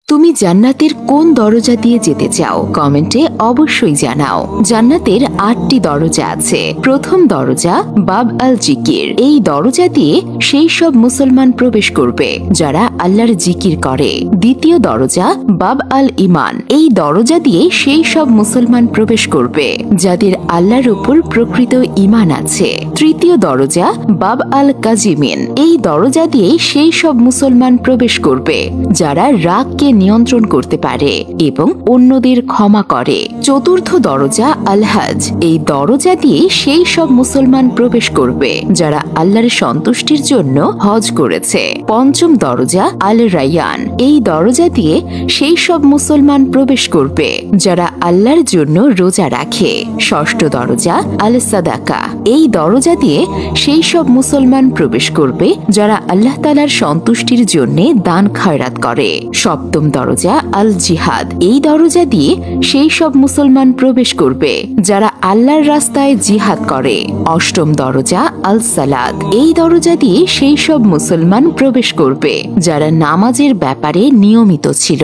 তুমি জান্নাতের কোন দরজা দিয়ে যেতে চাও কমেন্টে অবশ্যই জানাও। জান্নাতের 8টি দরজা আছে। প্রথম দরজা বাব আল জিকির। এই দরজা দিয়ে সেই সব মুসলমান প্রবেশ করবে যারা আল্লাহর জিকির করে। দ্বিতীয় দরজা বাব আল ইমান। এই দরজা দিয়ে সেই সব মুসলমান প্রবেশ করবে যাদের আল্লাহর উপর প্রকৃত ইমান আছে। তৃতীয় দরজা বাব আল কাজিমিন। এই দরজা দিয়ে সেই সব মুসলমান প্রবেশ করবে যারা রাগকে নিয়ন্ত্রণ করতে পারে এবং অন্যদের ক্ষমা করে। চতুর্থ দরজা আল হজ। এই দরজা দিয়ে সেই সব মুসলমান প্রবেশ করবে যারা আল্লাহর সন্তুষ্টির জন্য হজ করেছে। পঞ্চম দরজা আল রায়ান। এই দরজা দিয়ে সেই সব মুসলমান প্রবেশ করবে যারা আল্লাহর জন্য রোজা রাখে। ষষ্ঠ দরজা আল সাদাকা। এই দরজা দিয়ে সেই সব মুসলমান প্রবেশ করবে যারা আল্লাহ তাআলার সন্তুষ্টির জন্য দান খয়রাত করে। সপ্তম দরজা আল জিহাদ। এই দরজা দিয়ে সেই সব মুসলমান প্রবেশ করবে যারা আল্লাহর রাস্তায় জিহাদ করে। অষ্টম দরজা আল সালাত। এই দরজা দিয়ে সেই সব মুসলমান প্রবেশ করবে যারা নামাজের ব্যাপারে নিয়মিত ছিল।